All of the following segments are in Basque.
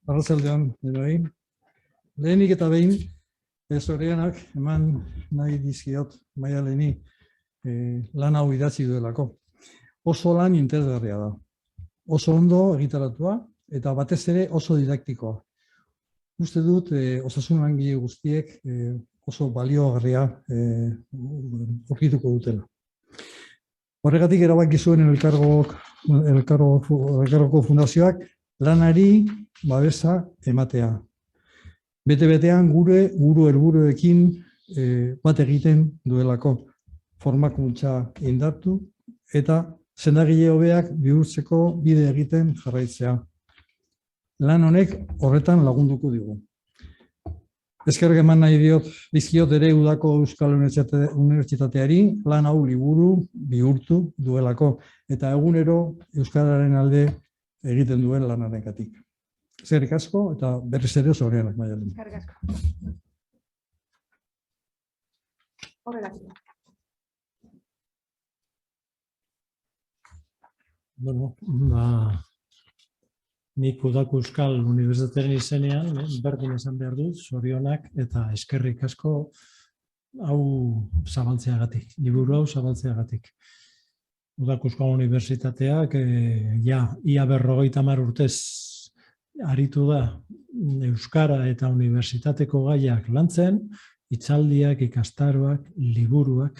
Arratsaldean, lehenik eta behin, zorionak eman nahi dizkiot Maialeni lan hau idatzi duelako. Oso lan interesgarria da. Oso ondo egitaratua eta batez ere oso didaktikoa. Uste dut osasun langile guztiek oso baliogarria aurkituko dutela. Horregatik erabaki zuen Elkargoko Fundazioak lanari babesa ematea. Bete-betean gure helburuekin bat egiten duelako, formakuntza indartu eta sendagile hobeak bihurtzeko bide egiten jarraitzea. Lan honek horretan lagunduko digu. Eskerrak eman nahi dizkiot ere Udako Euskal Unibertsitateari lan hau liburu bihurtu duelako eta egunero euskararen alde egiten duen lanarengatik. Eskerrik asko eta berriz ere zorionak, Maialen. Eskerrik asko. Horregatik. Bueno, nik Udako Euskal Unibertsitatearen izenean berdin esan behar dut, zorionak eta eskerrik asko hau zabaltzeagatik, liburu hau zabaltzeagatik. Udako Euskal Unibertsitateak ia 50 urtez aritu da euskara eta unibertsitateko gaiak lantzen, hitzaldiak, ikastaroak, liburuak,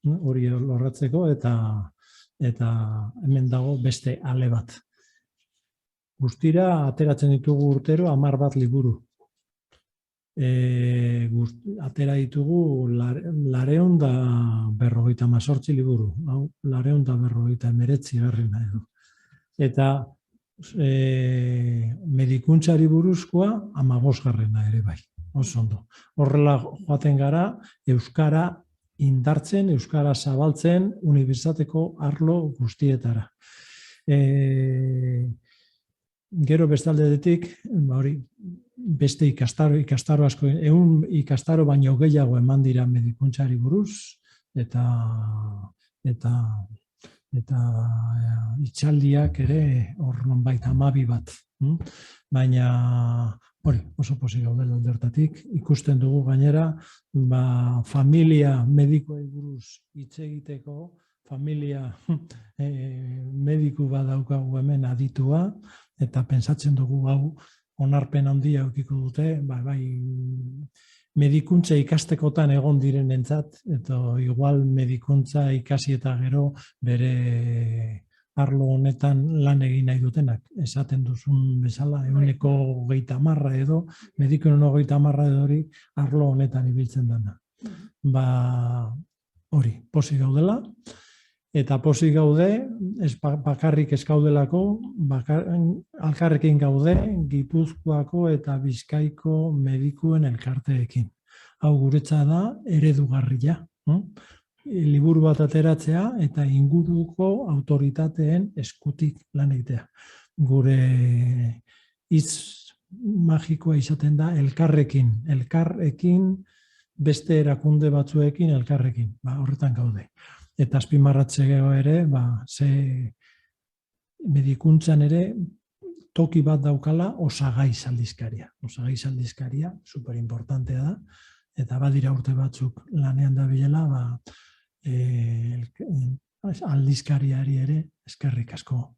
hori lorratzeko eta hemen dago beste ale bat. Guztira ateratzen ditugu urtero 10 liburu. Atera ditugu 458 liburu, 459 edo. Eta medikuntzari buruzkoa 15 ere bai, oso ondo. Horrela joaten gara euskara indartzen, euskara zabaltzen unibertsitateko arlo guztietara. Gero bestaldetik, beste ikastaro asko, 100 ikastaro baino gehiago eman dira medikuntzari buruz, eta hitzaldiak ere hor nonbait 12 bat. Baina hori oso pozik gaudela aldertatik, ikusten dugu gainera, familia medikoei buruz hitz egiteko, familia mediku bat daukagu hemen aditua, eta pentsatzen dugu hau onarpen handia edukiko dute, medikuntza ikastekotan egon direnentzat, eta igual medikuntza ikasi eta gero bere arlo honetan lan egin nahi dutenak. Esaten duzun bezala, 130 edo, medikuen 130 edo hori arlo honetan ibiltzen dena. Hori, pozik gaudela. Eta pozik gaude, bakarrik ez gaudelako, alkarrekin gaude, Gipuzkoako eta Bizkaiko medikuen elkarteekin. Hau guretza da eredugarria. Liburu bat ateratzea eta inguruko autoritateen eskutik lan egitea. Gure hitz magikoa izaten da elkarrekin, beste erakunde batzuekin elkarrekin. Horretan gaude. Eta azpimarratzeko ere, ze medikuntzan ere toki bat daukala osagaiz aldizkaria. Osagaiz aldizkaria, superimportantea da, eta badira urte batzuk lanean dabilela, aldizkariari ere eskerrik asko.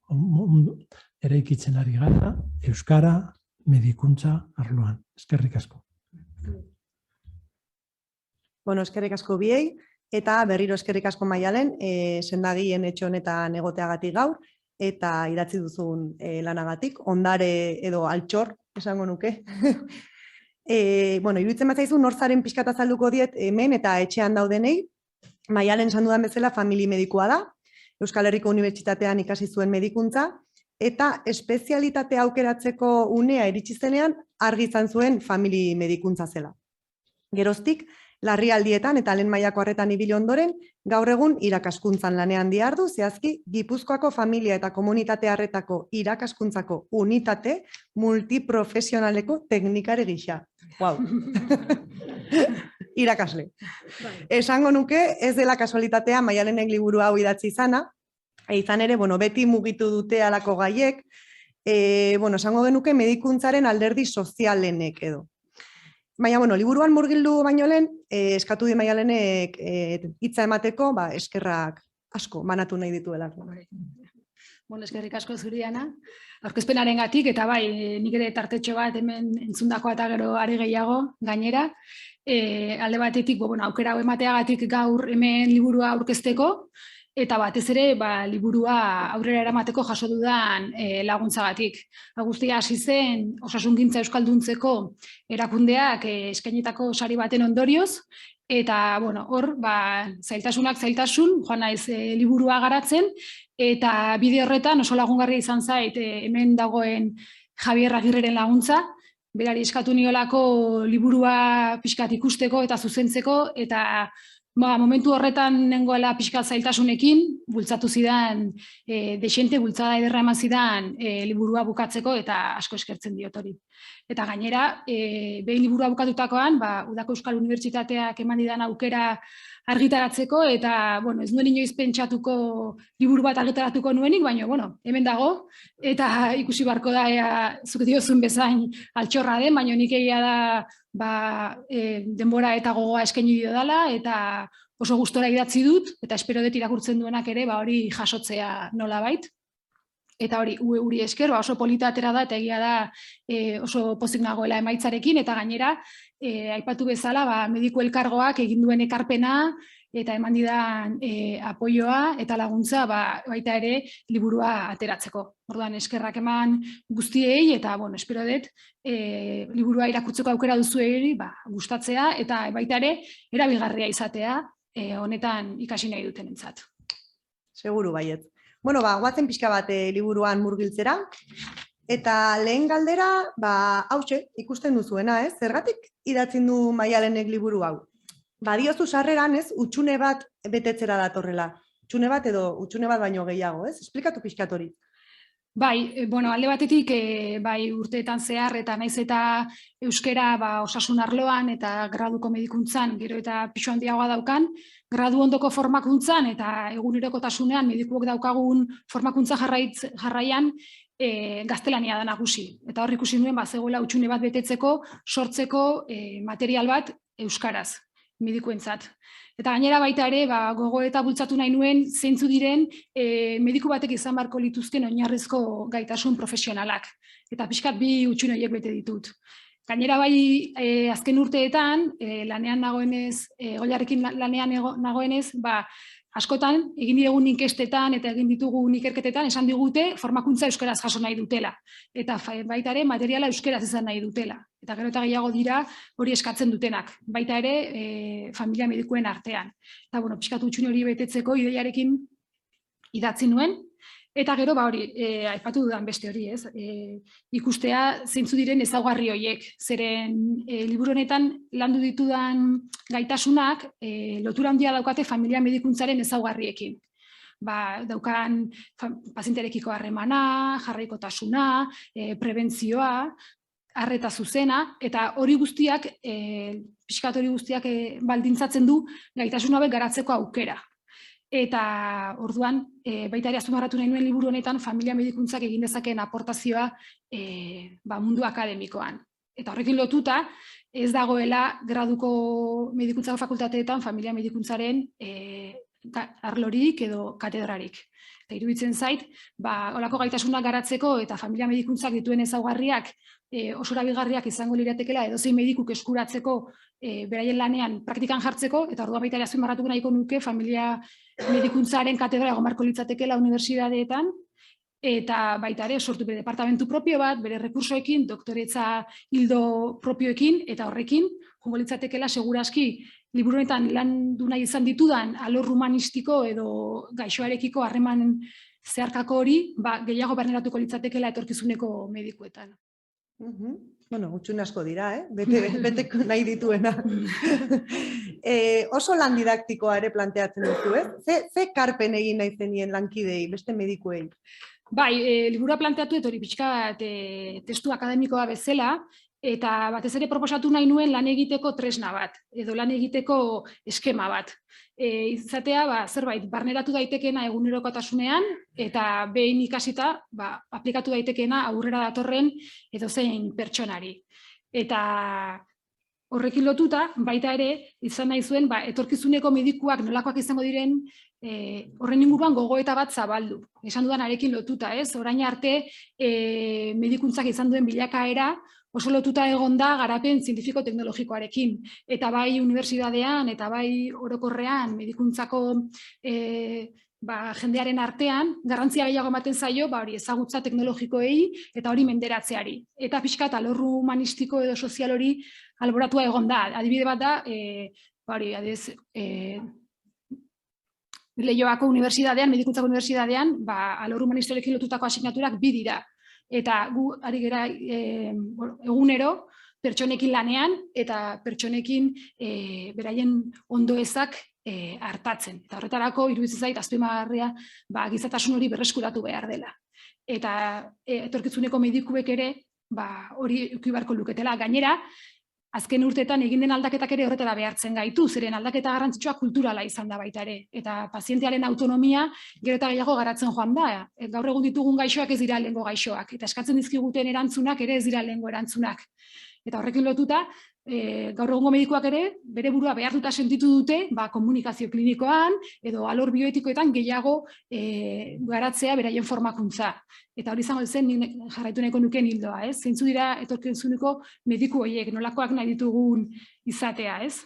Eraikitzen ari gara, euskara, medikuntza arloan. Eskerrik asko. Bueno, eskerrik asko biei. Eta berriro eskerrik asko Maialen, sendagileen etxe honetan egoteagatik gaur, eta idatzi duzun lanagatik, ondare edo altxor, esango nuke. Iruditzen bat zaizu, norzaren pixkat azalduko diet hemen eta etxean daudenei. Maialen esan dudan bezala famili medikua da, Euskal Herriko Unibertsitatean ikasi zuen medikuntza, eta espezialitatea aukeratzeko unea iritsi zenean argi izan zuen famili medikuntza zela. Geroztik, larrialdietan eta lehen mailako arretan ibili ondoren, gaur egun irakaskuntzan lanean dihardu, zehazki Gipuzkoako familia eta komunitate arretako irakaskuntzako unitate multiprofesionaleko teknikari gisa. Wow. Irakasle. Esango nuke, ez dela kasualitatea Maialenek liburu hau idatzi izana, izan ere, beti mugitu dute halako gaiek, Esango genuke medikuntzaren alderdi sozialenek edo. Baina, liburuan murgildu baino lehen, eskatu di Maialenek hitza emateko, eskerrak asko banatu nahi dituela. Eskerrik asko zuri, Ana. Aurkezpenarengatik eta bai, nik ere tartetxo bat hemen entzundakoa eta gero are gehiago gainera. Alde batetik, aukera hau emateagatik gaur hemen liburua aurkezteko, eta batez ere liburua aurrera eramateko jaso dudan laguntzagatik. Guztia hasi zen osasungintza euskalduntzeko erakundeak eskainitako sari baten ondorioz, eta hor zailtasunak zailtasun, joan naiz liburua garatzen, eta bide horretan oso lagungarria izan zait hemen dagoen Javier Agirreren laguntza, berari eskatu niolako liburua pixkat ikusteko eta zuzentzeko, eta momentu horretan nengoela pixkat zailtasunekin, bultzatu zidan, desente bultzada ederra eman zidan liburua bukatzeko, eta asko eskertzen diot hori. Eta gainera, behin liburua bukatutakoan, Udako Euskal Unibertsitateak eman didan aukera argitaratzeko, eta ez nuen inoiz pentsatuko liburu bat argitaratuko nuenik, baina hemen dago, eta ikusi barko da zuk diozun bezain altxorra den, baina nik egia da denbora eta gogoa eskaini dio dela, eta oso gustora idatzi dut, eta espero dut irakurtzen duenak ere hori jasotzea nolabait. Eta hori esker, oso polita atera da, eta egia da oso pozik nagoela emaitzarekin, eta gainera, aipatu bezala, mediku elkargoak egin duen ekarpena, eta eman didan apoioa eta laguntza baita ere liburua ateratzeko. Orduan, eskerrak eman guztiei, eta espero dut liburua irakurtzeko aukera duzuei gustatzea, eta baita ere erabilgarria izatea honetan ikasi nahi dutenentzat. Seguru baiet. Guazen pixka bat liburuan murgiltzera, eta lehen galdera, hautxe, ikusten duzuena, ez? Zergatik idatzin du Maialenek liburu hau? Diozu sarreran, ez, utxune bat betetzera datorrela. Utxune bat edo utxune bat baino gehiago, ez? Esplikatu pixkat hori. Alde batetik, urteetan zehar, eta naiz eta euskera osasun arloan eta graduko medikuntzan, gero eta pixu handiagoa daukan, gradu ondoko formakuntzan eta egunerokotasunean medikuok daukagun formakuntza jarraian gaztelania da nagusi. Eta hor ikusi nuen, zegoela utxune bat betetzeko, sortzeko material bat euskaraz, medikuentzat. Eta gainera baita ere, gogo eta bultzatu nahi nuen, zeintzu diren mediku batek izan barko lituzken oinarrizko gaitasun profesionalak. Eta pixkat bi utxune horiek bete ditut. Gainera azken urteetan, lanean nagoenez, Goiarrekin lanean nagoenez, askotan, egin diegun inkestetan eta egin ditugun ikerketetan, esan digute formakuntza euskaraz jaso nahi dutela. Eta baita ere, materiala euskaraz izan nahi dutela. Eta gero eta gehiago dira hori eskatzen dutenak. Baita ere, familia medikuen artean. Eta, pixkatu utxune hori betetzeko ideiarekin idatzi nuen. Eta gero, aipatu dudan beste hori, ez? Ikustea zeintzu diren ezaugarri horiek. Zeren, liburu honetan landu ditudan gaitasunak lotura handia daukate familia medikuntzaren ezaugarriekin. Daukan pazientearekiko harremana, jarraikotasuna, prebentzioa, arreta zuzena, eta hori guztiak, pixkat hori guztiak baldintzatzen du gaitasun hauek garatzeko aukera. Eta orduan, baita ere azpimarratu nahi nuen liburu honetan familia medikuntzak egin dezakeen aportazioa mundu akademikoan. Eta horrekin lotuta, ez dagoela graduko medikuntzako fakultateetan familia medikuntzaren arlorik edo katedrarik. Eta iruditzen zait, holako gaitasunak garatzeko eta familia medikuntzak dituen ezaugarriak oso erabilgarriak izango liratekela edozein medikuk eskuratzeko beraien lanean praktikan jartzeko, eta orduan baita ere azpimarratuko nahiko nuke familia medikuntzaren katedra egon beharko litzatekeela unibertsitateetan, eta baita ere sortu bere departamentu propio bat, bere rekursoekin, doktoretza hildo propioekin, eta horrekin, jongo litzatekeela seguraski liburu honetan landu nahi izan ditudan alor humanistiko edo gaixoarekiko harreman zeharkako hori, gehiago barneratuko litzatekeela etorkizuneko medikuetan. Gutxun asko dira, beteko nahi dituena. Oso lan didaktikoa ere planteatzen duzu, ez? Ze karpen egin nahi zenien lankidei, beste medikuei? Bai, liburua planteatu eta hori pixka bat testu akademikoa bezala, eta batez ere proposatu nahi nuen lan egiteko tresna bat, edo lan egiteko eskema bat. Izatea, zerbait barneratu daitekeena egunerokotasunean, eta behin ikasita, aplikatu daitekeena aurrera datorren edozein pertsonari. Eta horrekin lotuta, baita ere, izan nahi zuen, etorkizuneko medikuak nolakoak izango diren, horren inguruan gogoeta bat zabaldu. Esan dudan arekin lotuta, ez? Orain arte medikuntzak izan duen bilakaera oso lotuta egon da garapen zientifiko-teknologikoarekin. Eta bai unibertsitatean, eta bai orokorrean medikuntzako jendearen artean, garrantzia gehiago ematen zaio, hori ezagutza teknologikoei eta hori menderatzeari. Eta pixka eta alorru humanistiko edo sozial hori alboratua egon da. Adibide bat da, Leioako unibertsitatean, medikuntzako unibertsitatean, alor humanistorekin lotutako asignaturak 2 dira. Eta gu ari gera egunero pertsonekin lanean eta pertsonekin beraien ondoezak hartatzen. Eta horretarako iruditzen zait azpimarragarria gizatasun hori berreskuratu behar dela. Eta etorkizuneko medikuek ere hori eduki beharko luketela. Gainera, azken urteetan egin den aldaketak ere horretara behartzen gaitu, zeren aldaketa garrantzitsua kulturala izan da baita ere. Eta pazientearen autonomia gero eta gehiago garatzen joan da. Gaur egun ditugun gaixoak ez dira lehengo gaixoak, eta eskatzen dizkiguten erantzunak ere ez dira lehengo erantzunak. Eta horrekin lotuta, gaur egungo medikuak ere bere burua behartuta sentitu dute komunikazio klinikoan edo alor bioetikoetan gehiago garatzea beraien formakuntza. Eta hori izango zen jarraitu nahiko nukeen hildoa, ez? Zeintzu dira etorkizuneko mediku horiek, nolakoak nahi ditugun izatea, ez?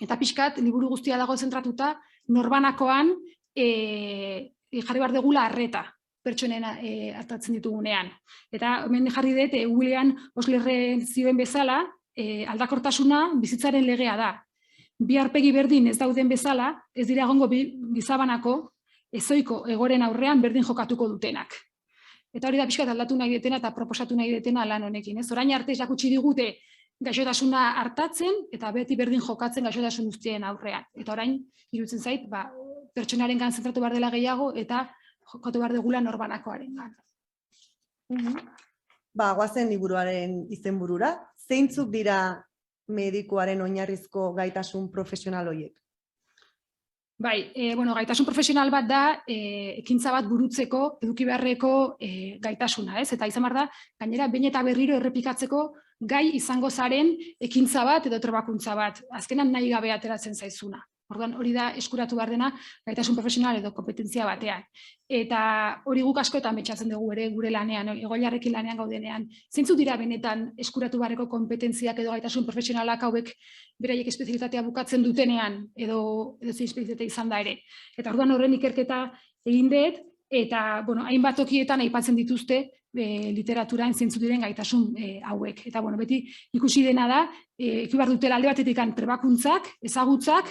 Eta pixkat, liburu guztia dago zentratuta, norbanakoan jarri behar degula arreta pertsonen hartatzen ditugunean. Eta hemen jarri dut, William Oslerren zioen bezala, aldakortasuna bizitzaren legea da. Bi aurpegi berdin ez dauden bezala, ez dira egongo gizabanako ezoiko egoren aurrean berdin jokatuko dutenak. Eta hori da pixkat aldatu nahi detena eta proposatu nahi detena lan honekin. Orain arte erakutsi digute gaixotasuna hartatzen eta beti berdin jokatzen gaixotasun guztien aurrean. Eta orain, iruditzen zait, pertsonaren gan zentratu behar dela gehiago eta jokatu behar degula norbanakoaren gan. Goazen liburuaren izenburura. Zeintzuk dira medikuaren oinarrizko gaitasun profesional horiek? Gaitasun profesional bat da, ekintza bat burutzeko, eduki beharreko gaitasuna, ez? Eta izan behar da, gainera, behin eta berriro errepikatzeko gai izango zaren ekintza bat edo trebakuntza bat. Azkenan nahi gabe ateratzen zaizuna. Orduan, hori da eskuratu behar dena gaitasun profesional edo kompetentzia batean. Eta hori guk askoetan betxatzen dugu ere gure lanean, egoilarekin lanean gaudenean. Zeintzu dira benetan eskuratu beharreko kompetentziak edo gaitasun profesionalak hauek beraiek espezialitatea bukatzen dutenean edo zein espezialitatea izan da ere. Eta orduan horren ikerketa egin dut, eta hainbat tokietan aipatzen dituzte literaturan zeintzu diren gaitasun hauek. Eta beti ikusi dena da, eki behar dutela alde batetik trebakuntzak, ezagutzak,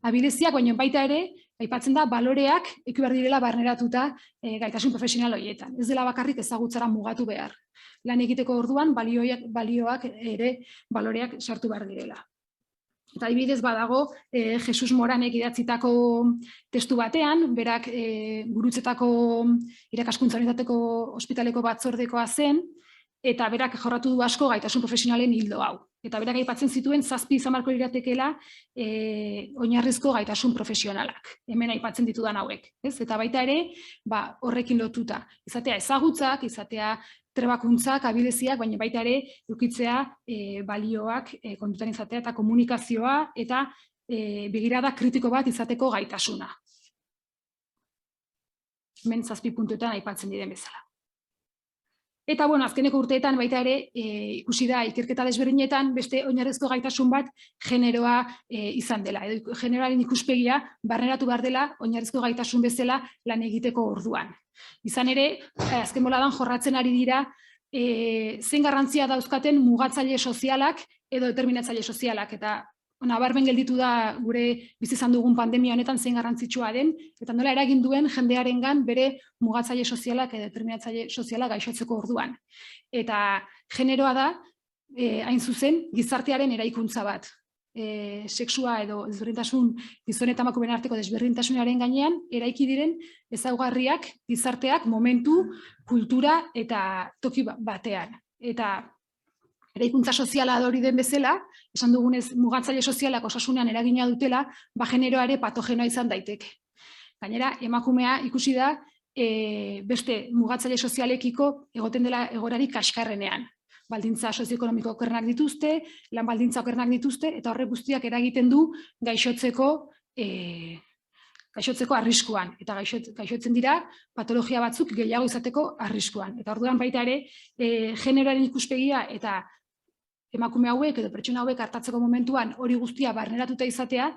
abileziak, baina baita ere, aipatzen da, baloreak eki behar direla barneratuta gaitasun profesional horietan. Ez dela bakarrik ezagutzara mugatu behar. Lan egiteko orduan, balioak ere baloreak sartu behar direla. Eta adibidez badago, Jesus Moranek idatzitako testu batean, berak gurutzetako irakaskuntza unitateko ospitaleko batzordekoa zen, eta berak jorratu du asko gaitasun profesionalen hildo hau. Eta berak aipatzen zituen 7 izan beharko liratekeela oinarrizko gaitasun profesionalak. Hemen aipatzen ditudan hauek. Eta baita ere, horrekin lotuta. Izatea ezagutzak, izatea trebakuntzak, abileziak, baina baita ere edukitzea balioak kontutan izatea eta komunikazioa eta begirada kritiko bat izateko gaitasuna. Hemen 7 puntuetan aipatzen diren bezala. Eta, azkeneko urteetan baita ere ikusi da ikerketa desberdinetan beste oinarrizko gaitasun bat generoa izan dela. Edo generoaren ikuspegia barneratu behar dela oinarrizko gaitasun bezala lan egiteko orduan. Izan ere, azken boladan jorratzen ari dira zein garrantzia dauzkaten mugatzaile sozialak edo determinatzaile sozialak. Eta nabarmen gelditu da gure bizi izan dugun pandemia honetan zein garrantzitsua den, eta nola eragin duen jendearengan bere mugatzaile sozialak edo determinatzaile sozialak gaixotzeko orduan. Eta generoa da, hain zuzen, gizartearen eraikuntza bat. sexua edo desberdintasun gizon eta emakumeen arteko desberdintasunaren gainean eraiki diren ezaugarriak gizarteak momentu, kultura eta toki batean. Eta eraikuntza soziala hori den bezala, esan dugunez mugatzaile sozialak osasunean eragina dutela, generoa ere patogenoa izan daiteke. Gainera, emakumea ikusi da beste mugatzaile sozialekiko egoten dela egoerarik kaskarrenean. Baldintza sozioekonomiko okerrenak dituzte, lan baldintza okerrenak dituzte, eta horrek guztiak eragiten du gaixotzeko arriskuan. Eta gaixotzen dira patologia batzuk gehiago izateko arriskuan. Eta orduan baita ere, generoaren ikuspegia eta emakume hauek edo pertsona hauek hartatzeko momentuan hori guztia barneratuta izatea,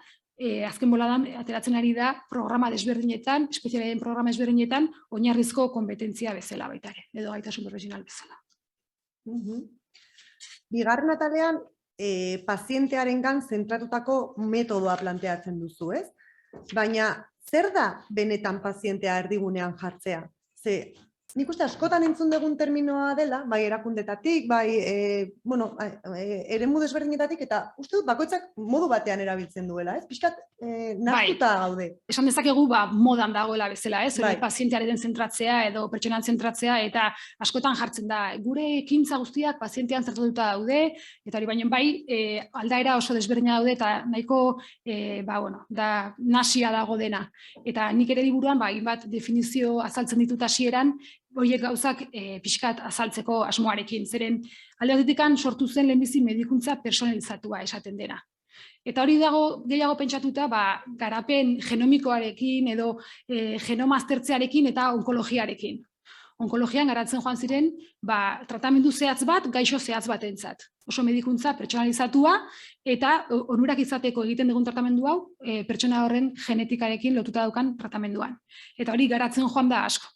azken boladan ateratzen ari da programa desberdinetan, espezialitateen programa desberdinetan, oinarrizko konpetentzia bezala baita ere, edo gaitasun profesional bezala. Bigarren atalean, pazientearengan zentratutako metodoa planteatzen duzu, ez? Baina, zer da benetan pazientea erdigunean jartzea? Ze, nik uste askotan entzun dugun terminoa dela, bai erakundetatik, bai eremu desberdinetatik, eta uste dut bakoitzak modu batean erabiltzen duela, ez? Pixkat nahastuta gaude. Esan dezakegu modan dagoela bezala, ez? Pazientearen zentratzea edo pertsonan zentratzea, eta askotan jartzen da, gure ekintza guztiak pazientean zentratuta daude, eta hori baino bai, aldaera oso desberdina daude, eta nahiko, da nasia dago dena. Eta nik ere liburuan, bat definizio azaltzen ditut hasieran, horiek gauzak pixkat azaltzeko asmoarekin. Zeren, alde batetik sortu zen lehenbizi medikuntza personalizatua esaten dena. Eta hori dago gehiago pentsatuta garapen genomikoarekin edo genoma aztertzearekin eta onkologiarekin. Onkologian garatzen joan ziren tratamendu zehatz bat, gaixo zehatz batentzat. Oso medikuntza pertsonalizatua eta onurak izateko egiten dugun tratamendu hau pertsona horren genetikarekin lotuta daukan tratamenduan. Eta hori garatzen joan da asko.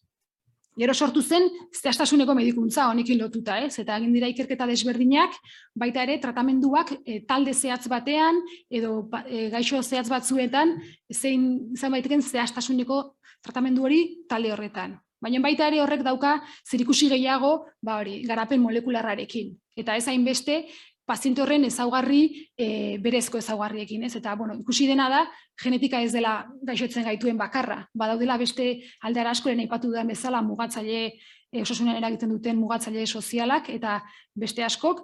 Gero sortu zen zehaztasuneko medikuntza honekin lotuta, ez? Eta egin dira ikerketa desberdinak, baita ere tratamenduak talde zehatz batean edo gaixo zehatz batzuetan zein izan baiteken zehaztasuneko tratamendu hori talde horretan. Baina baita ere horrek dauka zerikusi gehiago garapen molekularrarekin. Eta ez hainbeste paziente horren ezaugarri berezko ezaugarriekin, ez? Eta ikusi dena da, genetika ez dela gaixotzen gaituen bakarra. Badaudela beste aldeara askoren aipatu dudan bezala mugatzaile osasunean eragiten duten mugatzaile sozialak eta beste askok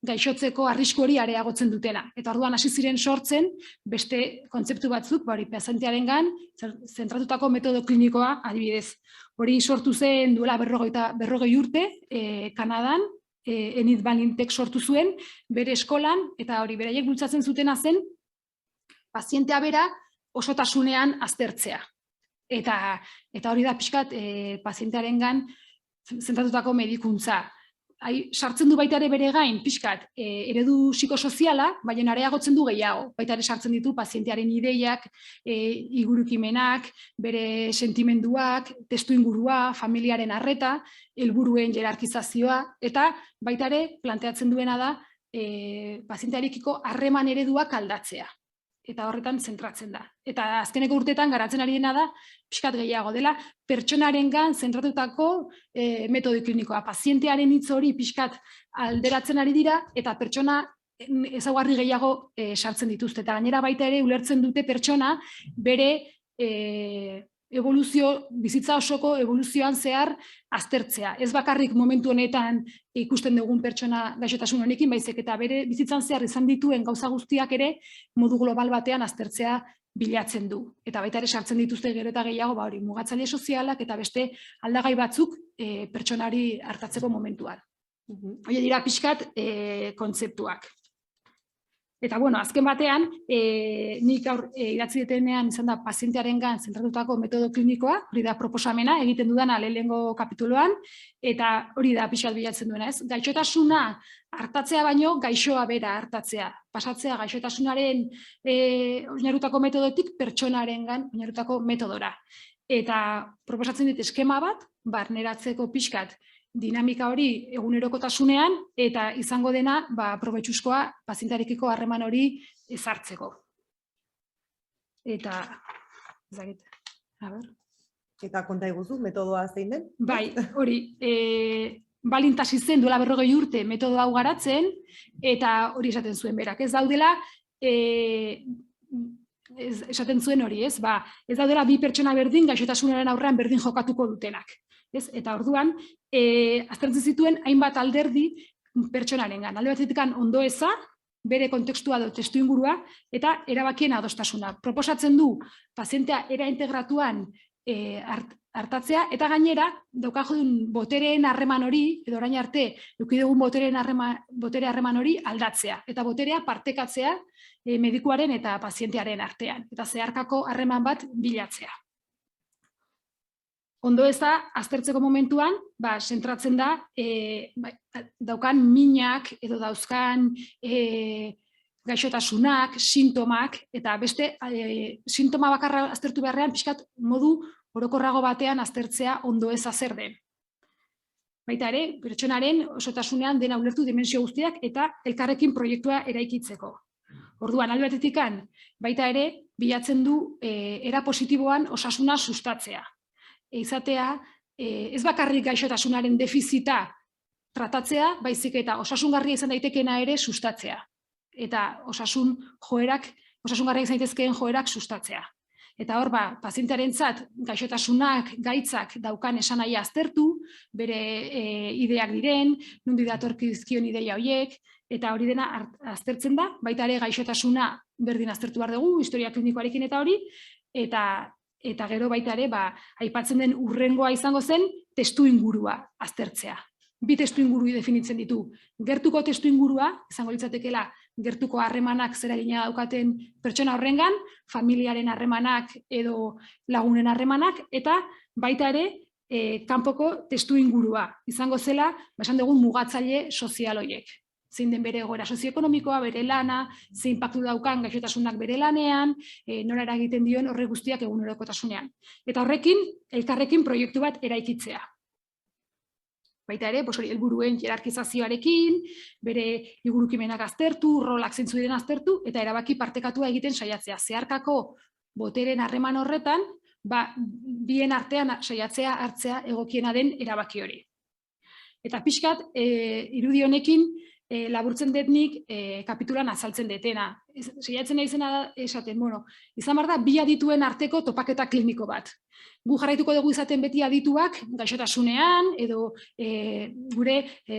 gaixotzeko arrisku hori areagotzen dutena. Eta orduan hasi ziren sortzen beste kontzeptu batzuk, pazientearengan zentratutako metodo klinikoa adibidez. Hori sortu zen duela 40 urte Kanadan, Enid Balintek sortu zuen bere eskolan, eta hori beraiek bultzatzen zutena zen pazientea bera osotasunean aztertzea. Eta hori da pixkat pazientearengan zentratutako medikuntza. Sartzen du baita ere bere gain pixkat eredu psikosoziala, baina areagotzen du gehiago. Baita ere sartzen ditu pazientearen ideiak, ingurukimenak, bere sentimenduak, testuingurua, familiaren arreta, helburuen jerarkizazioa, eta baita ere planteatzen duena da pazientearekiko harreman ereduak aldatzea. Eta horretan zentratzen da. Eta azkeneko urteetan garatzen ari dena da, pixkat gehiago dela, pertsonarengan zentratutako metodo klinikoa. Pazientearen hitz hori pixkat alderatzen ari dira, eta pertsona ezaugarri gehiago sartzen dituzte. Eta gainera baita ere ulertzen dute pertsona bere bizitza osoko evoluzioan zehar aztertzea. Ez bakarrik momentu honetan ikusten dugun pertsona gaixotasun honekin, baizik eta bere bizitzan zehar izan dituen gauza guztiak ere modu global batean aztertzea bilatzen du. Eta baita ere sartzen dituzte gero eta gehiago mugatzaile sozialak eta beste aldagai batzuk pertsonari hartatzeko momentuan. Hori dira pixkat kontzeptuak. Eta, azken batean, nik idatzi detenean izan da pazientearengan zentratutako metodo klinikoa, hori da proposamena, egiten dudana lehenengo kapituluan, eta hori da pixkat bilatzen duena, ez? Gaixotasuna hartatzea baino, gaixoa bera hartatzea. Pasatzea gaixotasunaren oinarrutako metodotik pertsonarengan oinarrutako metodora. Eta proposatzen dit eskema bat, barneratzeko pixkat, dinamika hori egunerokotasunean eta izango dena probetxuzkoa pazientearekiko harreman hori ezartzeko. Eta, Eta konta iguzu, metodoa zein den? Bai, hori, balintasi zen duela 40 urte metodo hau garatzen, eta hori esaten zuen berak. Ez daudela, esaten zuen hori, ez? Ez daudela bi pertsona berdin gaixotasunaren aurrean berdin jokatuko dutenak. Ez? Eta orduan, aztertzen zituen hainbat alderdi pertsonarengan. Alde batetik ondo eza, bere kontekstua edo testuingurua, eta erabakien adostasuna. Proposatzen du pazientea era integratuan hartatzea, eta gainera, daukajun botereen harreman hori, edo orain arte, edukidugun botere harreman hori aldatzea, eta boterea partekatzea medikuaren eta pazientearen artean, eta zeharkako harreman bat bilatzea. Ondo eza, aztertzeko momentuan, zentratzen da, daukan minak, edo dauzkan gaixotasunak, sintomak, eta beste sintoma bakarra aztertu beharrean, pixkat modu orokorrago batean aztertzea ondo eza zer den. Baita ere, pertsonaren osotasunean dena ulertu dimensio guztiak eta elkarrekin proiektua eraikitzeko. Orduan, alde batetik baita ere, bilatzen du era positiboan osasuna sustatzea. Izatea, ez bakarrik gaixotasunaren defizita tratatzea, baizik eta osasungarria izan daitekeena ere sustatzea. Eta osasungarria izan daitezkeen joerak sustatzea. Eta hor, pazientearentzat gaixotasunak, gaitzak daukan esanahia aztertu, bere ideak diren, nondi datorkizkion ideia horiek, eta hori dena aztertzen da, baita ere gaixotasuna berdin aztertu behar dugu, historia klinikoarekin eta hori, eta gero baita ere, aipatzen den hurrengoa izango zen, testu ingurua aztertzea. Bi testu inguru definitzen ditu. Gertuko testu ingurua, izango litzatekeela, gertuko harremanak zer eragina daukaten pertsona horrengan, familiaren harremanak edo lagunen harremanak, eta baita ere, kanpoko testu ingurua. Izango zela, esan dugun mugatzaile sozial horiek. Zein den bere egoera sozioekonomikoa, bere lana, zein inpaktu daukan gaixotasunak bere lanean, nola eragiten dioen horre guztiak egunerokotasunean. Eta horrekin, elkarrekin proiektu bat eraikitzea. Baita ere, helburuen hierarkizazioarekin, bere liburukimenak aztertu, rolak zentzu diren aztertu, eta erabaki partekatua egiten saiatzea. Zeharkako boteren harreman horretan, bien artean saiatzea hartzea egokiena den erabaki hori. Eta pixkat, irudi honekin, laburtzen detnik kapitulan azaltzen detena. Saiatzen naizena esaten, izan behar da, bi adituen arteko topaketa kliniko bat. Gu jarraituko dugu izaten beti adituak gaixotasunean, edo gure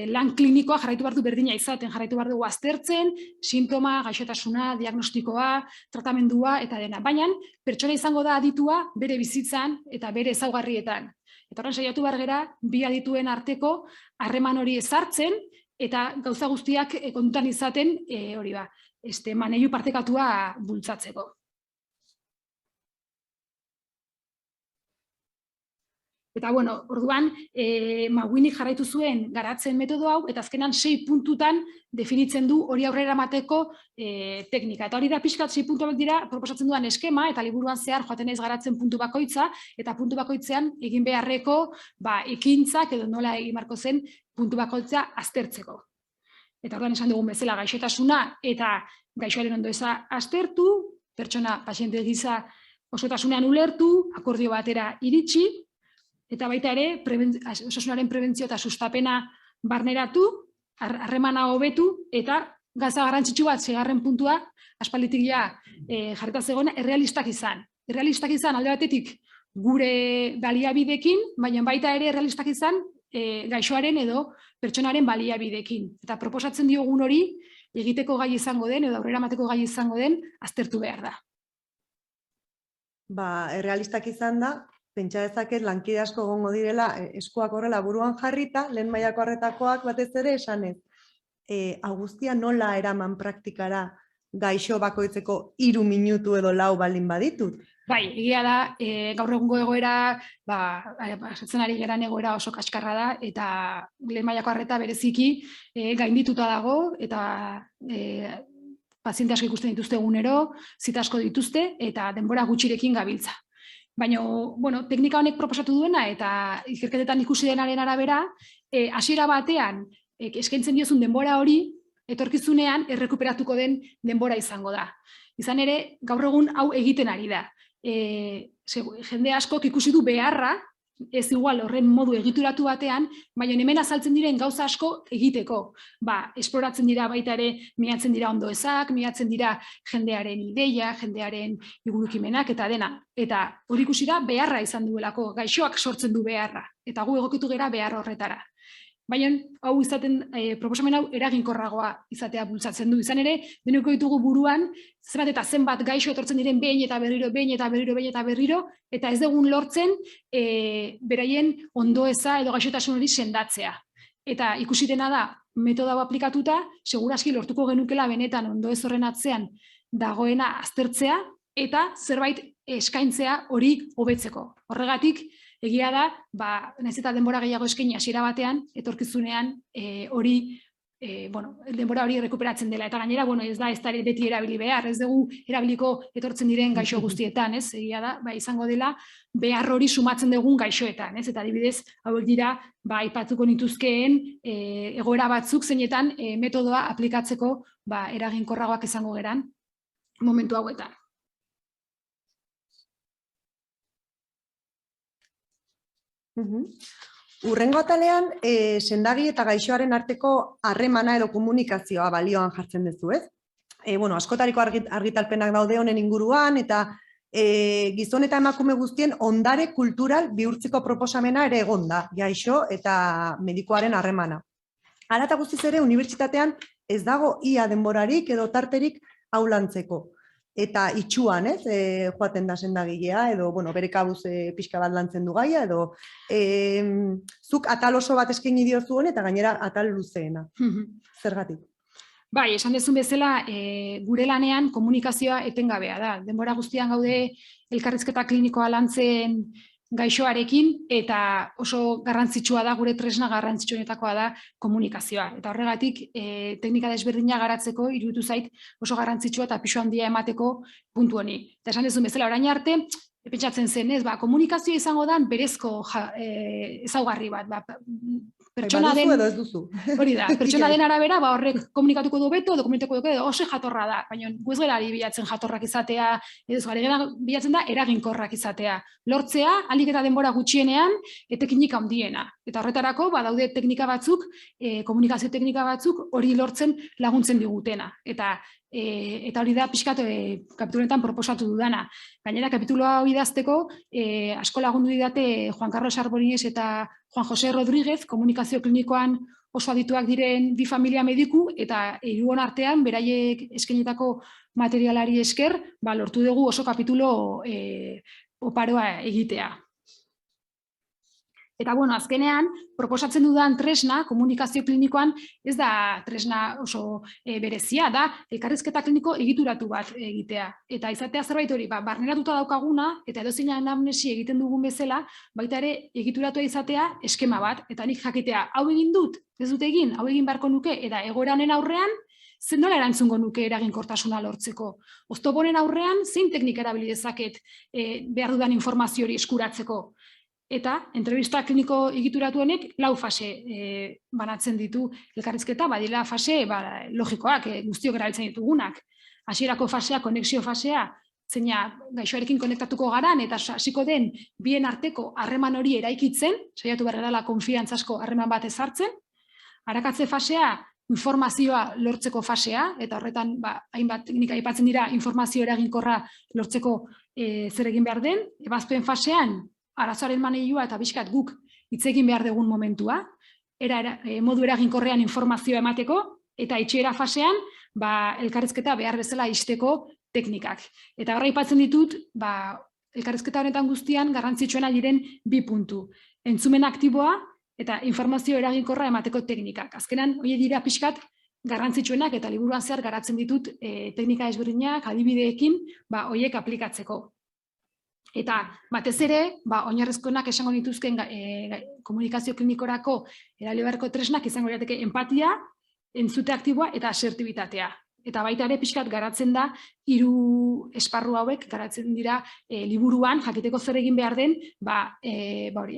lan klinikoa jarraitu behar du berdina izaten, jarraitu behar dugu aztertzen, sintoma, gaixotasuna, diagnostikoa, tratamendua, eta dena. Baina, pertsona izango da aditua bere bizitzan eta bere ezaugarrietan. Eta horren saiatu behar gera, bi adituen arteko harreman hori ezartzen, eta gauza guztiak kontutan izaten maneiu partekatua bultzatzeko. Eta, orduan, Winnick jarraitu zuen garatzen metodo hau, eta azkenan 6 puntutan definitzen du hori aurrera emateko teknika. Eta hori da pixkat 6 puntuak dira proposatzen duan eskema, eta liburuan zehar joaten naiz garatzen puntu bakoitza, eta puntu bakoitzean egin beharreko ekintzak edo nola egin beharko zen puntu bakoitza aztertzeko. Eta orduan esan dugun bezala gaixotasuna eta gaixoaren ondo eza aztertu, pertsona paziente gisa osotasunean ulertu, akordio batera iritsi, eta baita ere, osasunaren prebentzio eta sustapena barneratu, harremana hobetu, eta gauza garrantzitsu bat, 6. puntua, aspalditik jarrita zegoena, errealistak izan. Errealistak izan alde batetik gure baliabidekin, baina baita ere errealistak izan gaixoaren edo pertsonaren baliabidekin. Eta proposatzen diogun hori, egiteko gai izango den, edo aurrera emateko gai izango den, aztertu behar da. Errealistak izan da, pentsa dezaket lankide asko egongo direla eskuak horrela buruan jarrita, lehen mailako arretakoak batez ere esanez. Hau guztia nola eraman praktikara gaixo bakoitzeko 3 minutu edo 4 baldin baditut? Bai, egia da, gaur egungo egoera, esatzen ari geran egoera oso kaskarra da, eta lehen mailako arreta bereziki gaindituta dago, eta paziente asko ikusten dituzte egunero, zita asko dituzte, eta denbora gutxirekin gabiltza. Baina, teknika honek proposatu duena, eta ikerketetan ikusi denaren arabera, hasiera batean, eskaintzen diozun denbora hori, etorkizunean errekuperatuko den denbora izango da. Izan ere, gaur egun hau egiten ari da. Jende askok ikusi du beharra, ez igual horren modu egituratu batean, baina hemen azaltzen diren gauza asko egiteko. Esploratzen dira baita ere, miatzen dira ondoezak, miatzen dira jendearen ideia, jendearen ingurukimenak eta dena. Eta hori ikusi da beharra izan duelako, gaixoak sortzen du beharra, eta gu egokitu gera behar horretara. Baina hau izaten, proposamen hau eraginkorragoa izatea bultzatzen du. Izan ere, denoko ditugu buruan, zenbat eta zenbat gaixo etortzen diren behin eta berriro, eta ez dugun lortzen beraien ondoeza edo gaixotasun hori sendatzea. Eta ikusi dena da, metodo hau aplikatuta, seguraski lortuko genukela benetan ondoez horren atzean dagoena aztertzea, eta zerbait eskaintzea hori hobetzeko. Horregatik, egia da, nahiz eta denbora gehiago eskaini hasiera batean, etorkizunean hori, denbora hori rekuperatzen dela. Eta gainera, ez da beti erabili behar, ez dugu erabiliko etortzen diren gaixo guztietan, ez? Egia da, izango dela, behar hori sumatzen dugun gaixoetan, ez? Eta adibidez, hauek dira, aipatuko nituzkeen egoera batzuk zeinetan metodoa aplikatzeko eraginkorragoak izango geran momentu hauetan. Hurrengo atalean, sendagi eta gaixoaren arteko harremana edo komunikazioa balioan jartzen duzu, ez? Askotariko argitalpenak daude honen inguruan, eta gizon eta emakume guztien ondare kultural bihurtzeko proposamena ere egonda, gaixo eta medikuaren harremana. Hala eta guztiz ere, unibertsitatean ez dago ia denborarik edo tarterik hau lantzeko. Eta itxuan, joaten da sendagilea, edo bere kabuz pixka bat lantzen du gaia, edo zuk atal oso bat eskaini diozu hon, eta gainera atal luzeena. Zergatik? Esan dezun bezala, gure lanean komunikazioa etengabea da. Denbora guztian gaude elkarrizketa klinikoa lantzen gaixoarekin, eta oso garrantzitsua da, gure tresna garrantzitsuenetakoa da komunikazioa. Eta horregatik, teknika desberdina garatzeko iruditu zait oso garrantzitsua eta pisu handia emateko puntu honi. Eta esan dezun bezala, orain arte, pentsatzen zen, komunikazioa izango da berezko ezaugarri bat. Pertsona den, hori da, pertsona den arabera, horrek komunikatuko du beto, dokumentatuko du edo oso jatorra da, baina gu ez gara bilatzen jatorrak izatea, edo ez gara bilatzen da eraginkorrak izatea. Lortzea, ahalik eta denbora gutxienean, teknika handiena. Eta horretarako, daude teknika batzuk, komunikazio teknika batzuk, hori lortzen laguntzen digutena. Eta hori da pixkat kapituletan proposatu dudana. Gainera, kapituloa hau idazteko, asko lagundu didate Juan Carlos Arbonines eta Juan José Rodríguez, komunikazio klinikoan oso adituak diren bi familia mediku, eta hiruon artean, beraiek eskainitako materialari esker, lortu dugu oso kapitulo oparoa egitea. Eta, azkenean, proposatzen dudan tresna, komunikazio klinikoan, ez da tresna oso berezia, da elkarrizketa kliniko egituratu bat egitea. Eta izatea zerbait hori, barneratuta daukaguna, eta edozein anamnesi egiten dugun bezala, baita ere egituratua izatea eskema bat, eta nik jakitea, hau egin dut, ez dut egin, hau egin beharko nuke, eta egoera honen aurrean, zen nola erantzungo nuke eraginkortasuna lortzeko. Oztoponen aurrean, zein teknika erabili dezaket behar dudan informazio hori eskuratzeko. Eta, entrevista kliniko egituratu honek, 4 fase banatzen ditu elkarrizketa, badira fase logikoak, guztiok erabiltzen ditugunak. Hasierako fasea, konexio fasea, zeina gaixoarekin konektatuko garan, eta hasiko den bien arteko harreman hori eraikitzen, saiatu behar dela konfiantzasko harreman bat ezartzen. Arakatze fasea, informazioa lortzeko fasea, eta horretan hainbat teknika aipatzen dira informazio eraginkorra lortzeko zer egin behar den. Ebazpen fasean, arazoaren maneilua eta bizkat guk hitz egin behar dugun momentua, modu eraginkorrean informazioa emateko, eta itxiera fasean elkarrizketa behar bezala ixteko teknikak. Eta horra aipatzen ditut, elkarrizketa honetan guztian garrantzitsuena diren 2 puntu. Entzumen aktiboa eta informazio eraginkorra emateko teknikak. Azkenan, hori dira pixkat garrantzitsuenak eta liburuan zehar garatzen ditut teknika ezberdinak, adibideekin, horiek aplikatzeko. Eta batez ere, oinarrizkoenak esango dituzken komunikazio klinikorako erabili beharreko tresnak izango lirateke empatia, entzute aktiboa eta asertibitatea. Eta baita ere pixkat garatzen da 3 esparru hauek garatzen dira liburuan jakiteko zer egin behar den,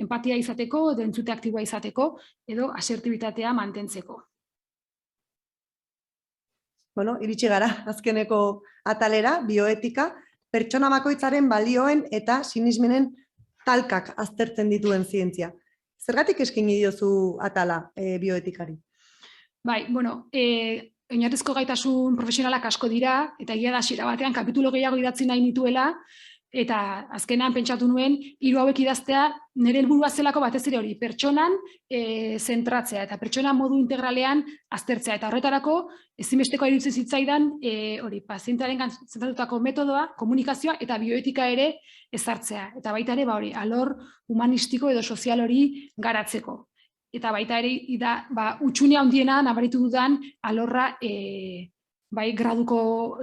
empatia izateko, edo entzute aktiboa izateko, edo asertibitatea mantentzeko. Iritsi gara azkeneko atalera, bioetika, pertsona bakoitzaren balioen eta sinismenen talkak aztertzen dituen zientzia. Zergatik eskaini diozu atala bioetikari? Bai, bueno, oinarrizko gaitasun profesionalak asko dira, eta egia da hasiera batean kapitulo gehiago idatzi nahi nituela, eta azkenan pentsatu nuen, 3 hauek idaztea nire helburua zelako batez ere hori, pertsonan zentratzea, eta pertsona modu integralean aztertzea, eta horretarako ezinbesteko iruditzen zitzaidan hori, pazientearen zentratutako metodoa, komunikazioa eta bioetika ere ezartzea, eta baita ere hori, alor humanistiko edo sozial hori garatzeko. Eta baita ere, utxunea handiena nabaritu dudan alorra bai graduko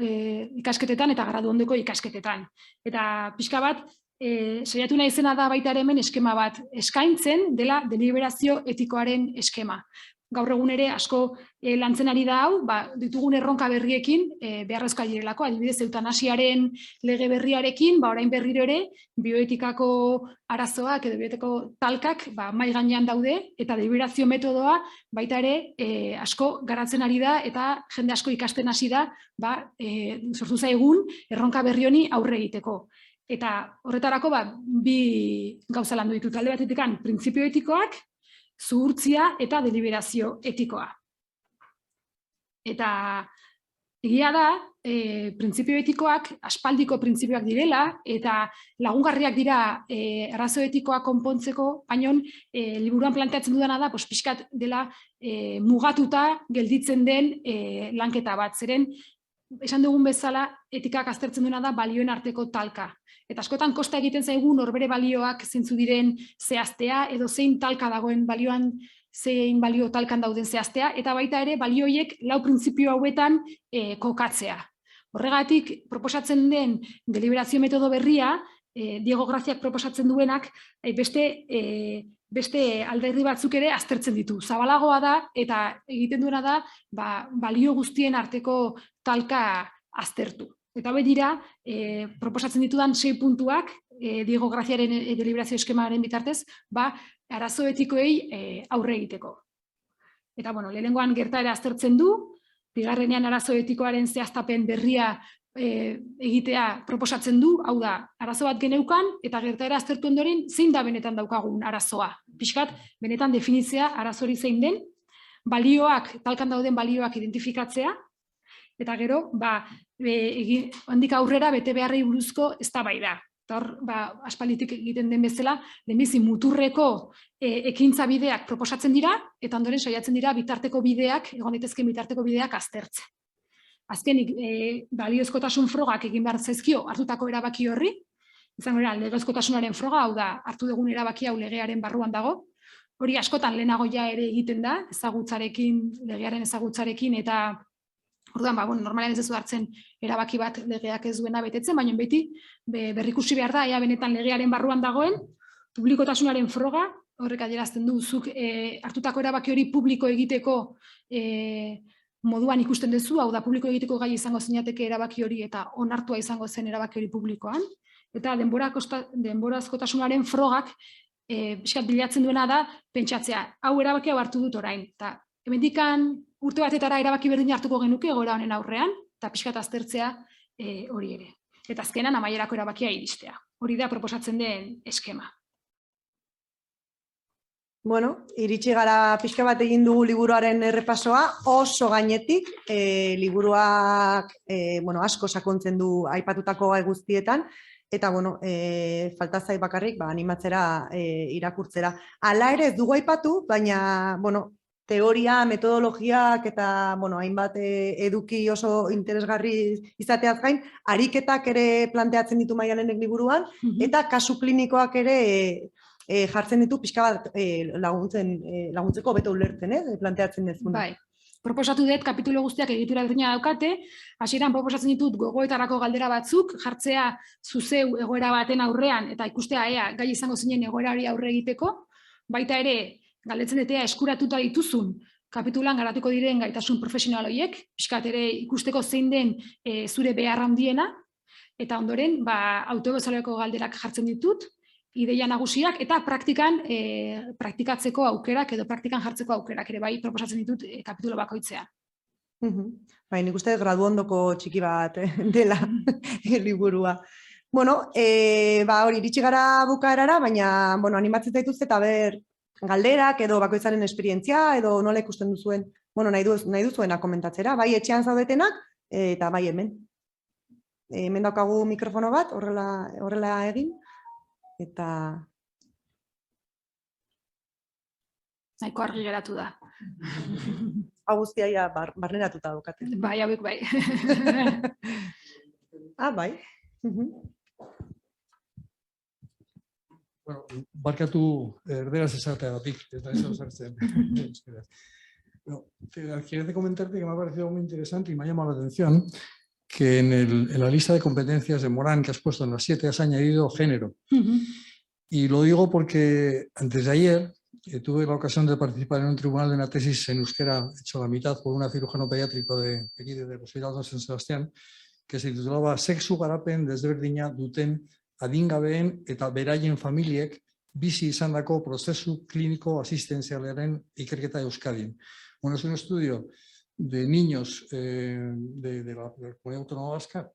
ikasketetan eta gradu ondoko ikasketetan. Eta pixka bat, saiatu nahi izena da baita ere hemen eskema bat eskaintzen dela deliberazio etikoaren eskema. Gaur egun ere asko lantzen ari da hau, ditugun erronka berriekin beharrezkoa direlako, adibidez eutanasiaren lege berriarekin, orain berriro ere bioetikako arazoak edo bioetikako talkak mahai gainean daude, eta deliberazio metodoa baita ere asko garatzen ari da eta jende asko ikasten hasi da sortu zaigun erronka berri honi aurre egiteko. Eta horretarako bi gauza landu ditut, alde batetik printzipio etikoak, zuhurtzia eta deliberazio etikoa. Eta egia da, printzipio etikoak aspaldiko printzipioak direla eta lagungarriak dira arazo etikoa konpontzeko, baina liburuan planteatzen dudana da, pixkat dela mugatuta gelditzen den lanketa bat. Zeren, esan dugun bezala, etikak aztertzen duena da balioen arteko talka. Eta askotan kosta egiten zaigu norbere balioak zeintzu diren zehaztea, edo zein talka dagoen balioan, zein balio talkan dauden zehaztea, eta baita ere balioiek 4 printzipio hauetan kokatzea. Horregatik, proposatzen den deliberazio metodo berria, Diego Graziak proposatzen duenak, beste alderdi batzuk ere aztertzen ditu. Zabalagoa da, eta egiten duena da, balio guztien arteko talka aztertu. Eta dira, proposatzen ditudan 6 puntuak, Diego Graziaren deliberazio eskemaren bitartez, arazo etikoei aurre egiteko. Eta, lehenengoan gertaera aztertzen du, bigarrenean arazo etikoaren zehaztapen berria egitea proposatzen du, hau da, arazo bat geneukan, eta gertaera aztertu ondoren zein da benetan daukagun arazoa. Pixkat, benetan definitzea arazori zein den, balioak, talkan dauden balioak identifikatzea, eta gero, handik aurrera bete beharrei buruzko eztabaida. Eta hor, aspalditik egiten den bezala, lehenbizi muturreko ekintza bideak proposatzen dira, eta ondoren saiatzen dira bitarteko bideak, egon daitezkeen bitarteko bideak aztertzen. Azkenik, baliozkotasun frogak egin behar zaizkio hartutako erabaki horri, izango dira, legezkotasunaren froga, hau da, hartu dugun erabaki hau legearen barruan dago, hori askotan lehenago ja ere egiten da, ezagutzarekin, legearen ezagutzarekin, eta orduan, normalean ez duzu hartzen erabaki bat legeak ez duena betetzen, baina beti berrikusi behar da, ea benetan legearen barruan dagoen, publikotasunaren froga, horrek adierazten du, zuk hartutako erabaki hori publiko egiteko moduan ikusten duzu, hau da, publiko egiteko gai izango zinateke erabaki hori eta onartua izango zen erabaki hori publikoan, eta denborazkotasunaren frogak bilatzen duena da, pentsatzea, hau erabaki hau hartu dut orain, eta hemendikan urte batetara erabaki berdin hartuko genuke egoera honen aurrean, eta pixkat aztertzea hori ere. Eta azkenan amaierako erabakia iristea. Hori da proposatzen den eskema. Iritsi gara pixka bat egin dugu liburuaren errepasoa, oso gainetik, liburuak asko sakontzen du aipatutako gai guztietan, eta falta zait bakarrik animatzera irakurtzera. Hala ere ez dugu aipatu, baina teoria, metodologiak eta hainbat eduki oso interesgarri izateaz gain, ariketak ere planteatzen ditu Maialenek liburuan, eta kasu klinikoak ere jartzen ditu pixka bat laguntzeko beto ulertzen, planteatzen dezuna. Bai, proposatu dut kapitulo guztiak egitura berdina daukate, hasieran proposatzen ditut gogoetarako galdera batzuk, jartzea zuzeu egoera baten aurrean, eta ikustea ea gai izango zinen egoera hori aurre egiteko, baita ere, galdetzen detea eskuratuta dituzun kapitulan garatuko diren gaitasun profesional horiek, pixkat ere ikusteko zein den zure behar handiena, eta ondoren autobezaleko galderak jartzen ditut, ideia nagusiak, eta praktikatzeko aukerak edo praktikan jartzeko aukerak ere bai proposatzen ditut kapitulo bakoitzean. Nik uste gradu ondoko txiki bat dela liburua. Bueno, hori iritsi gara bukaerara, baina, animatzen zaituzte eta galderak edo bakoitzaren esperientzia edo nola ikusten duzuen, nahi duzuena komentatzera, bai etxean zaudetenak eta bai hemen. Hemen daukagu mikrofono bat, horrela egin, eta... Nahiko argi geratu da. Hau guztia barneratuta daukate. Bai, hauek bai. Bai. Bueno, barkatu erderaz esateagatik, ez da eso sartzen. Quería comentarte que me ha parecido muy interesante y me ha llamado la atención que en la lista de competencias de Morán que has puesto en las 7 has añadido género. Y lo digo porque antes de ayer tuve la ocasión de participar en un tribunal de una tesis en euskera, hecho la mitad por un cirujano pediátrico de aquí, del Hospital de San Sebastián, que se titulaba Sexu garapen desberdina duten adingabeen eta beraien familiek bizi izandako prozesu kliniko asistenzialaren ikerketa Euskadin. Bueno, es un estudio de niños de la Comunidad Autónoma Vasca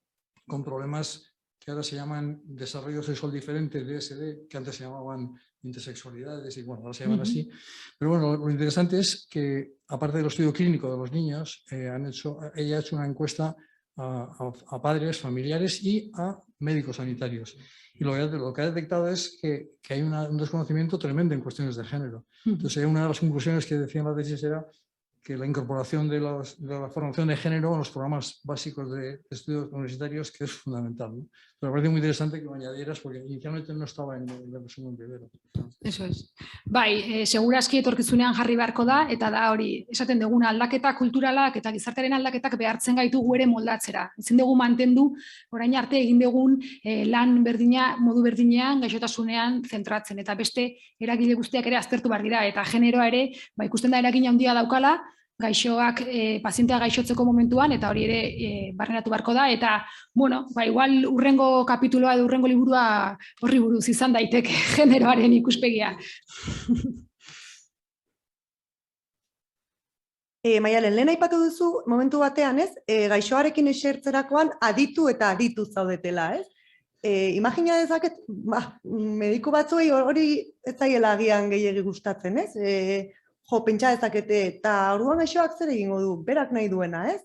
con problemas que ahora se llaman desarrollo sexual diferente, DSD, que antes se llamaban intersexualidades y bueno, ahora se llaman así. Pero bueno, lo interesante es que, aparte del estudio clínico de los niños, ella ha hecho una encuesta a padres, familiares y a médicos sanitarios. Y lo que ha detectado es que hay un desconocimiento tremendo en cuestiones de género. Entonces, una de las conclusiones que decía en la tesis era que la incorporación de la formación de género en los programas básicos de estudios universitarios, que es fundamental, ¿no? Pero me parece muy interesante que lo añadieras porque inicialmente no estaba en el resumen primero. Eso es. Bai, segurazki etorkizunean jarri beharko da, eta da hori, esaten duguna aldaketa kulturalak eta gizartearen aldaketak behartzen gaitu gu ere moldatzera. Ezin dugu mantendu, orain arte egin dugun lan berdina, modu berdinean, gaixotasunean zentratzen, eta beste eragile guztiak ere aztertu behar dira, eta generoa ere, ikusten da eragina handia daukala, gaixoak, pazientea gaixotzeko momentuan, eta hori ere barneratu beharko da, eta, bueno, igual urrengo kapituloa edo urrengo liburua horri buruz izan daiteke generoaren ikuspegia. Maialen, lehen aipatu duzu, momentu batean, ez? Gaixoarekin esertzerakoan aditu eta aditu zaudetela, ez? Imagina dezaket, mediku batzuei hori ez zaiela agian gehiegi gustatzen, ez? Pentsa dezakete, eta orduan gaixoak zer egingo du, berak nahi duena, ez?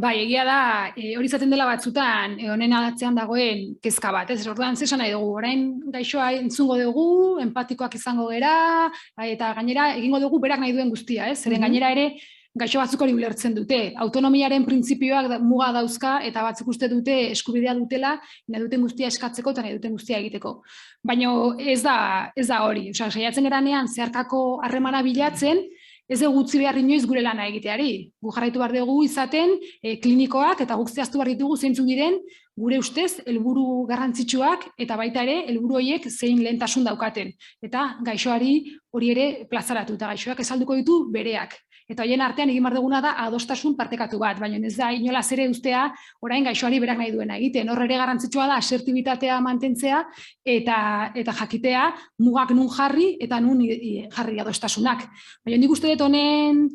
Bai, egia da, hori izaten dela batzutan, honen adatzean dagoen kezka bat, ez? Orduan, zesan nahi dugu, orain gaixoa entzungo dugu, empatikoak izango gera, eta gainera egingo dugu berak nahi duen guztia, ez? Zeren gainera ere, gaixo batzuk hori ulertzen dute. Autonomiaren printzipioak muga dauzka eta batzuk uste dute eskubidea dutela, nahi duten guztia eskatzeko eta nahi duten guztia egiteko. Baina ez da hori. Saiatzen geranean zeharkako harremana bilatzen, ez dugu utzi behar inoiz gure lana egiteari. Gu jarraitu behar dugu izaten klinikoak eta guk zehaztu behar ditugu zeintzuk diren gure ustez helburu garrantzitsuak eta baita ere helburu horiek zein lehentasun daukaten. Eta gaixoari hori ere plazaratu eta gaixoak esalduko ditu bereak. Eta horien artean egin behar duguna da adostasun partekatu bat, baina ez da inolaz ere ustea orain gaixoari berak nahi duena egiten. Hor ere garrantzitsua da asertibitatea mantentzea eta jakitea mugak nun jarri eta nun jarri adostasunak. Baina nik uste dut honen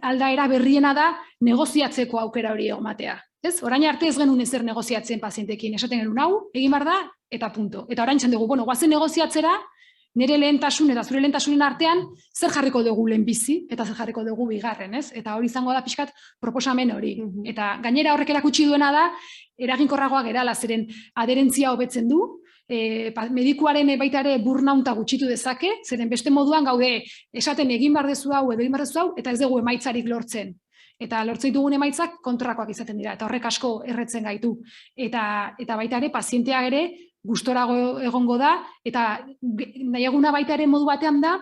aldaera berriena da negoziatzeko aukera hori egomatea. Orain arte ez genuen ezer negoziatzen pazientekin, esaten genuen hau, egin behar da eta punto. Eta orain txan dugu, guazen negoziatzera, nire lehentasun eta zure lehentasunen artean zer jarriko dugu lehenbizi eta zer jarriko dugu bigarren, ez? Eta hori izango da pixkat proposamen hori. Eta gainera horrek erakutsi duena da, eraginkorragoa gerala, zeren aderentzia hobetzen du, medikuaren baita ere burnaunta gutxitu dezake, zeren beste moduan gaude esaten egin behar dezu hau edo egin behar dezu hau, eta ez dugu emaitzarik lortzen. Eta lortzen ditugun emaitzak kontrakoak izaten dira, eta horrek asko erretzen gaitu. Eta baita ere, pazienteak ere, gustorago egongo da, eta nahiaguna baita ere modu batean da,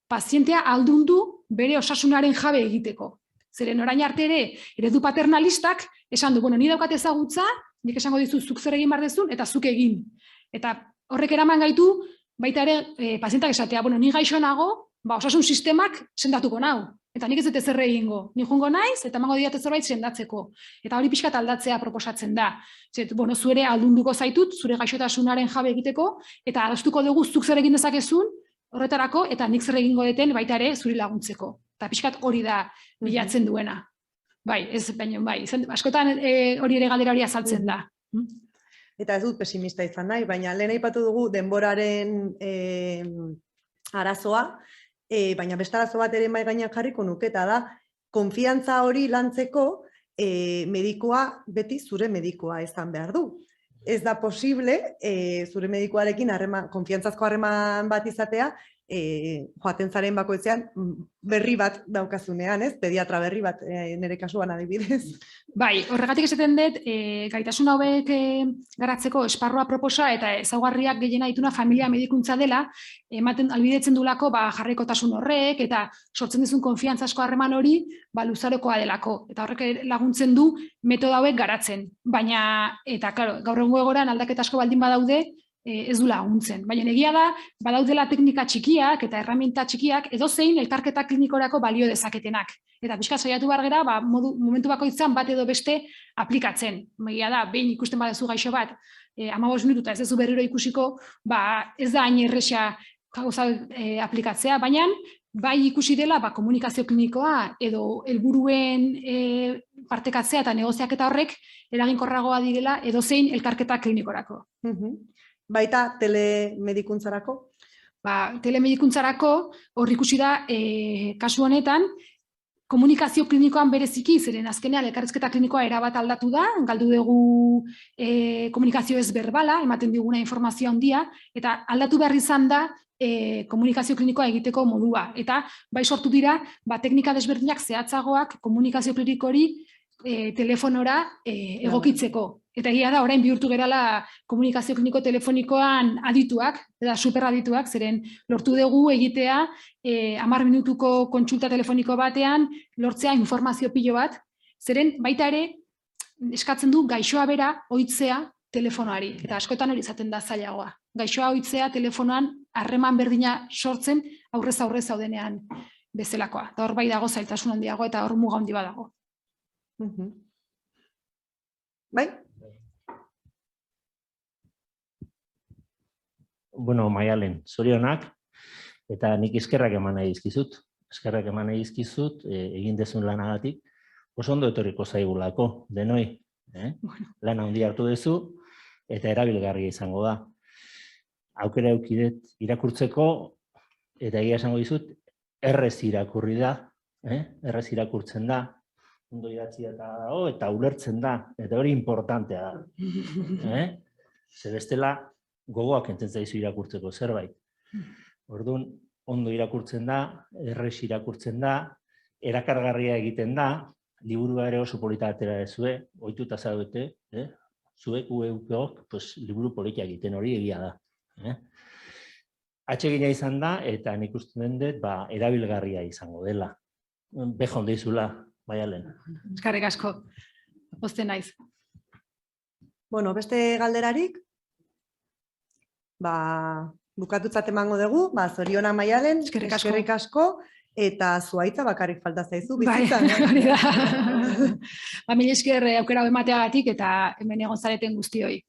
pazientea aldundu bere osasunaren jabe egiteko. Zeren orain arte ere, eredu paternalistak, esan du, ni daukat ezagutza, nik esango dizu zuk zer egin behar dezun, eta zuk egin. Eta horrek eraman gaitu, baita ere, pazientak esatea, ni gaixo nago, osasun sistemak sendatuko nau. Eta nik ez dut ezer egingo. Ni joango naiz, eta emango diat zerbait sendatzeko. Eta hori pixkat aldatzea proposatzen da. Zure aldunduko zaitut, zure gaixotasunaren jabe egiteko, eta adostuko dugu zuk zer egin dezakezun, horretarako, eta nik zer egingo deten baita ere zuri laguntzeko. Eta pixkat hori da bilatzen duena. Bai, ez baino, bai. Askotan hori ere galdera hori azaltzen da. eta ez dut pesimista izan nahi, baina lehen aipatu dugu denboraren arazoa, baina beste arazo bat ere mahai gainean jarriko nuke, eta da, konfiantza hori lantzeko medikua beti zure medikua izan behar du. Ez da posible zure medikuarekin konfiantzazko harreman bat izatea, joaten zaren bakoitzean berri bat daukazunean, ez? Pediatra berri bat, nire kasuan adibidez. Bai, horregatik esaten dut, gaitasun hauek garatzeko esparrua proposa eta ezaugarriak gehiena dituna familia medikuntza dela, albidetzen dulako jarrikotasun horrek eta sortzen dizun konfiantzazko harreman hori luzarokoa delako. Eta horrek laguntzen du metodo hauek garatzen. Baina, eta gaur egungo egoeran aldaketa asko baldin badaude, ez du laguntzen. Baina egia da, badaudela teknika txikiak eta erraminta txikiak edozein elkarketa klinikorako balio dezaketenak. Eta pixka saiatu behar gera, momentu bakoitzan bat edo beste aplikatzen. Egia da, behin ikusten baduzu gaixo bat, 15 minututa ez duzu berriro ikusiko, ez da hain erresa gauza aplikatzea, baina bai ikusi dela komunikazio klinikoa edo helburuen partekatzea eta negoziaketa horrek eraginkorragoa direla edozein elkarketa klinikorako. Baita telemedikuntzarako? Telemedikuntzarako hor ikusi da kasu honetan komunikazio klinikoan bereziki, zeren azkenean elkarrizketa klinikoa erabat aldatu da, galdu dugu komunikazio ez berbala, ematen diguna informazio handia, eta aldatu behar izan da komunikazio klinikoa egiteko modua. Eta bai sortu dira, teknika desberdinak zehatzagoak komunikazio klinikori telefonora egokitzeko. Eta egia da, orain bihurtu gerala komunikazio kliniko telefonikoan adituak, eta superadituak, zeren lortu dugu egitea 10 minutuko kontsulta telefoniko batean, lortzea informazio pilo bat, zeren baita ere eskatzen du gaixoa bera ohitzea telefonoari, eta askotan hori izaten da zailagoa. Gaixoa ohitzea telefonoan harreman berdina sortzen aurrez zaudenean bezalakoa. Eta hor bai dago zailtasun handiago eta hor muga handi badago. Bai? Bueno, Maialen, zorionak, eta nik eskerrak eman nahi dizkizut. Eskerrak eman nahi dizkizut, egin dezun lanagatik, oso ondo etorriko zaigulako, denoi. Lan handia hartu duzu, eta erabilgarria izango da. Aukera eukidet irakurtzeko, eta egia esango dizut, errez irakurri da, errez irakurtzen da, ondo idatzia eta ulertzen da, eta hori importantea da. Ze bestela, gogoak entzen zaizu irakurtzeko zerbait. Orduan, ondo irakurtzen da, errez irakurtzen da, erakargarria egiten da, liburua ere oso polita atera dezue, ohituta zaudete, zuek ueukok, liburu polita egiten hori egia da. Atsegina izan da, eta nik uste den dut, erabilgarria izango dela. Bejon deizula, Maialen. Eskerrik asko, pozten naiz. Bueno, beste galderarik? Bukatutzat emango dugu, zorionak Maialen, eskerrik asko, eta zuaitza bakarrik falta zaizu, bizitzan. Hori da. Mila esker aukera emateagatik eta hemen egon zareten guztioi.